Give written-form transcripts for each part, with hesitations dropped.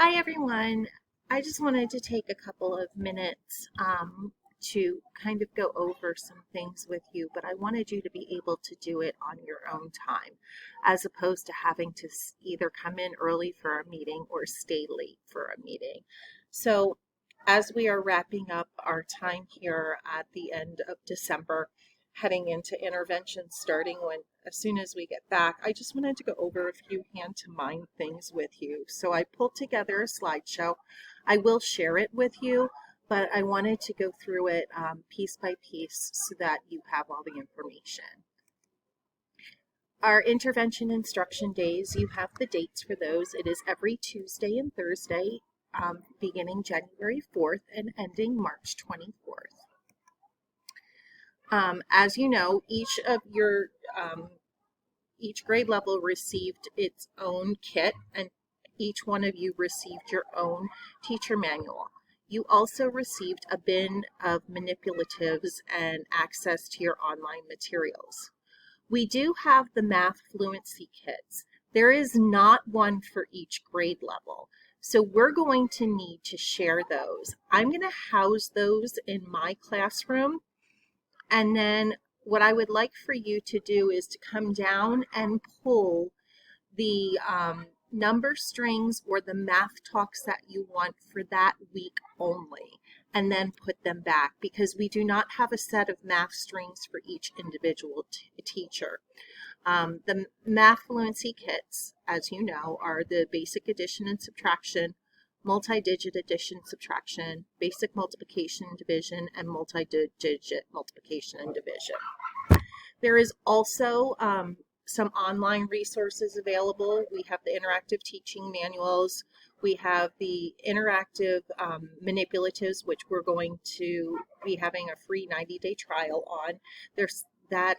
Hi everyone. I just wanted to take a couple of minutes to kind of go over some things with you, but I wanted you to be able to do it on your own time, as opposed to having to either come in early for a meeting or stay late for a meeting. So as we are wrapping up our time here at the end of December, heading into intervention starting as soon as we get back, I just wanted to go over a few hand to mind things with you. So I pulled together a slideshow. I will share it with you, but I wanted to go through it piece by piece so that you have all the information. Our intervention instruction days, you have the dates for those. It is every Tuesday and Thursday, beginning January 4th and ending March 24th. As you know, each grade level received its own kit, and each one of you received your own teacher manual. You also received a bin of manipulatives and access to your online materials. We do have the math fluency kits. There is not one for each grade level, so we're going to need to share those. I'm going to house those in my classroom. And then what I would like for you to do is to come down and pull the number strings or the math talks that you want for that week only, and then put them back, because we do not have a set of math strings for each individual teacher. The math fluency kits, as you know, are the basic addition and subtraction, multi-digit addition, subtraction, basic multiplication and division, and multi-digit multiplication and division. There is also some online resources available. We have the interactive teaching manuals. We have the interactive manipulatives, which we're going to be having a free 90-day trial on. There's that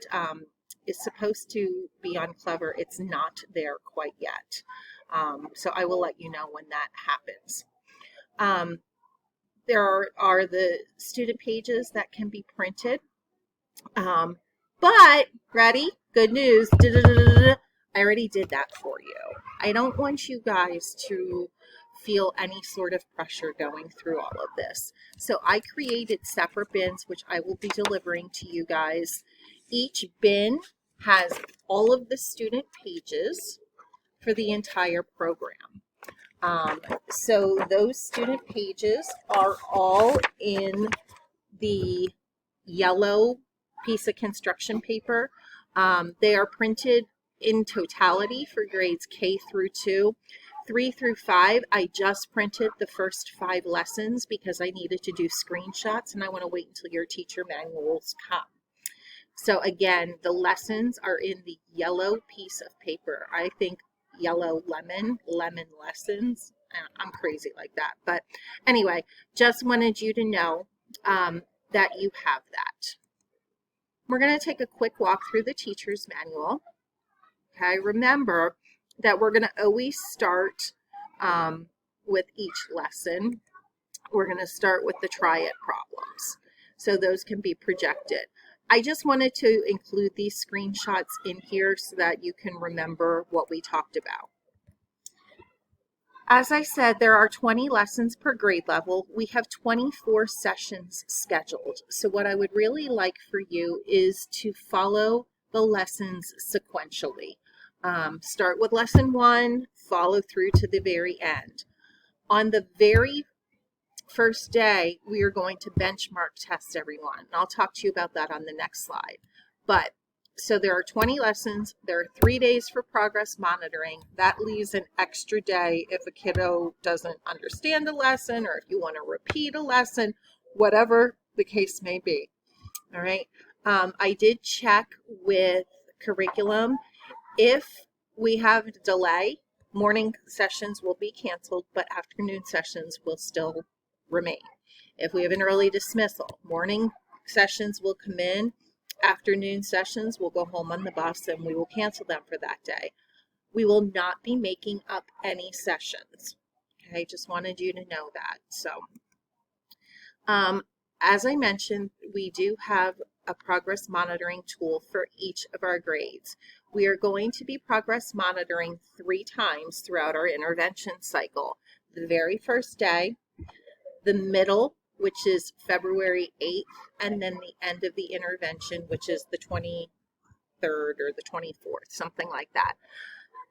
is supposed to be on Clever. It's not there quite yet. So I will let you know when that happens. There are the student pages that can be printed. But, ready? Good news. I already did that for you. I don't want you guys to feel any sort of pressure going through all of this. So I created separate bins, which I will be delivering to you guys. Each bin has all of the student pages for the entire program. So those student pages are all in the yellow piece of construction paper. They are printed in totality for grades K through 2. 3 through 5, I just printed the first 5 lessons because I needed to do screenshots, and I want to wait until your teacher manuals come. So again, the lessons are in the yellow piece of paper. I think yellow lemon lessons. I'm crazy like that. But anyway, just wanted you to know that you have that. We're going to take a quick walk through the teacher's manual. Okay, remember that we're going to always start with each lesson. We're going to start with the triad problems, so those can be projected. I just wanted to include these screenshots in here so that you can remember what we talked about. As I said, there are 20 lessons per grade level. We have 24 sessions scheduled. So what I would really like for you is to follow the lessons sequentially. Start with lesson 1, follow through to the very end. On the very first day, we are going to benchmark test everyone. And I'll talk to you about that on the next slide. But so there are 20 lessons. There are 3 days for progress monitoring. That leaves an extra day if a kiddo doesn't understand a lesson, or if you want to repeat a lesson, whatever the case may be. All right. I did check with curriculum. If we have a delay, morning sessions will be canceled, but afternoon sessions will still remain. If we have an early dismissal, morning sessions will come in, afternoon sessions will go home on the bus, and we will cancel them for that day. We will not be making up any sessions. Okay, just wanted you to know that. So, as I mentioned, we do have a progress monitoring tool for each of our grades. We are going to be progress monitoring 3 times throughout our intervention cycle. the very first day, the middle, which is February 8th, and then the end of the intervention, which is the 23rd or the 24th, something like that.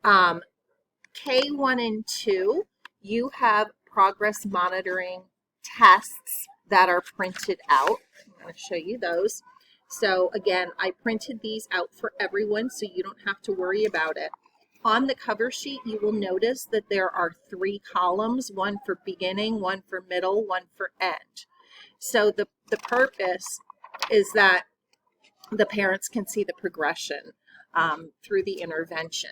K1 and 2, you have progress monitoring tests that are printed out. I'm going to show you those. So again, I printed these out for everyone so you don't have to worry about it. On the cover sheet, you will notice that there are 3 columns, one for beginning, one for middle, one for end. So the purpose is that the parents can see the progression through the intervention.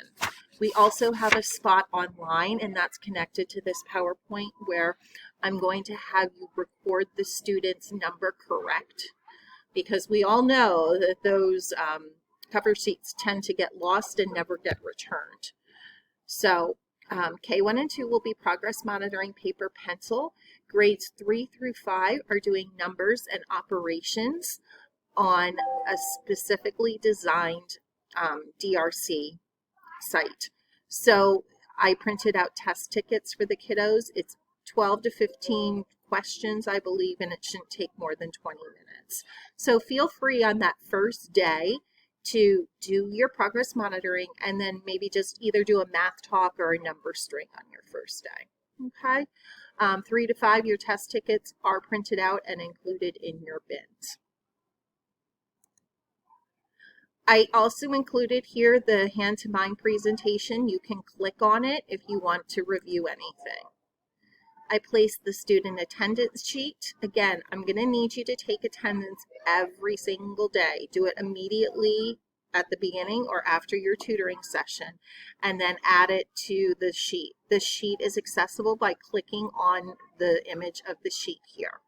We also have a spot online, and that's connected to this PowerPoint, where I'm going to have you record the student's number correct, because we all know that those cover sheets tend to get lost and never get returned. So K1 and 2 will be progress monitoring paper pencil. Grades 3 through 5 are doing numbers and operations on a specifically designed DRC site. So I printed out test tickets for the kiddos. It's 12 to 15 questions, I believe, and it shouldn't take more than 20 minutes. So feel free on that first day to do your progress monitoring, and then maybe just either do a math talk or a number string on your first day. Okay? 3 to 5, your test tickets are printed out and included in your bins. I also included here the hand to mind presentation. You can click on it if you want to review anything. I placed the student attendance sheet. Again, I'm going to need you to take attendance every single day. Do it immediately at the beginning or after your tutoring session, and then add it to the sheet. The sheet is accessible by clicking on the image of the sheet here.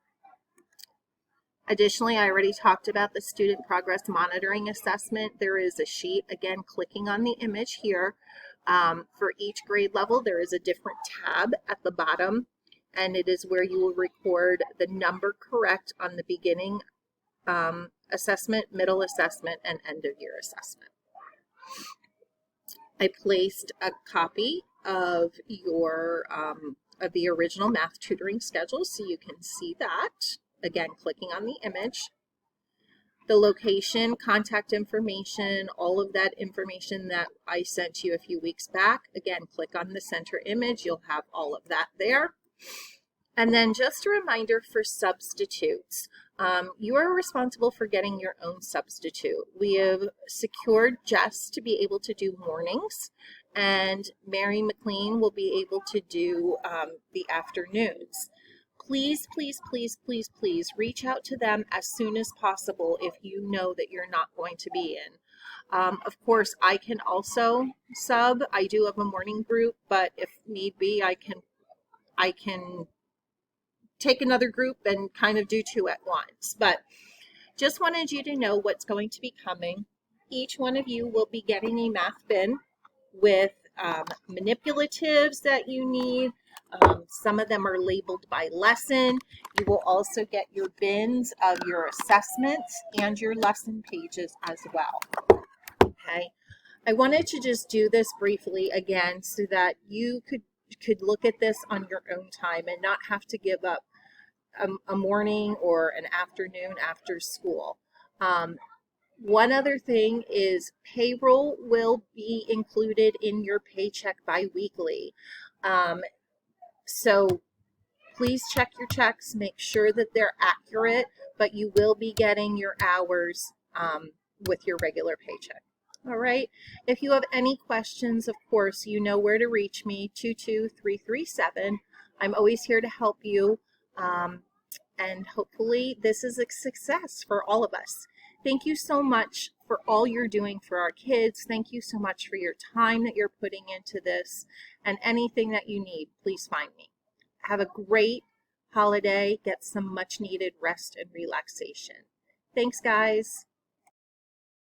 Additionally, I already talked about the student progress monitoring assessment. There is a sheet, again, clicking on the image here. For each grade level, there is a different tab at the bottom, and it is where you will record the number correct on the beginning assessment, middle assessment, and end of year assessment. I placed a copy of your of the original math tutoring schedule so you can see that. Again, clicking on the image. The location, contact information, all of that information that I sent you a few weeks back. Again, click on the center image. You'll have all of that there. And then just a reminder for substitutes. You are responsible for getting your own substitute. We have secured Jess to be able to do mornings, and Mary McLean will be able to do the afternoons. Please, please, please, please, please reach out to them as soon as possible if you know that you're not going to be in. Of course, I can also sub. I do have a morning group, but if need be, I can take another group and kind of do 2 at once. But just wanted you to know what's going to be coming. Each one of you will be getting a math bin with manipulatives that you need. Some of them are labeled by lesson. You will also get your bins of your assessments and your lesson pages as well. Okay, I wanted to just do this briefly again so that you could look at this on your own time and not have to give up a morning or an afternoon after school. One other thing is payroll will be included in your paycheck biweekly. So please check your checks, make sure that they're accurate, but you will be getting your hours with your regular paycheck. All right. If you have any questions, of course, you know where to reach me, 22337. I'm always here to help you. And hopefully this is a success for all of us. Thank you so much for all you're doing for our kids. Thank you so much for your time that you're putting into this, and anything that you need, please find me. Have a great holiday. Get some much needed rest and relaxation. Thanks, guys.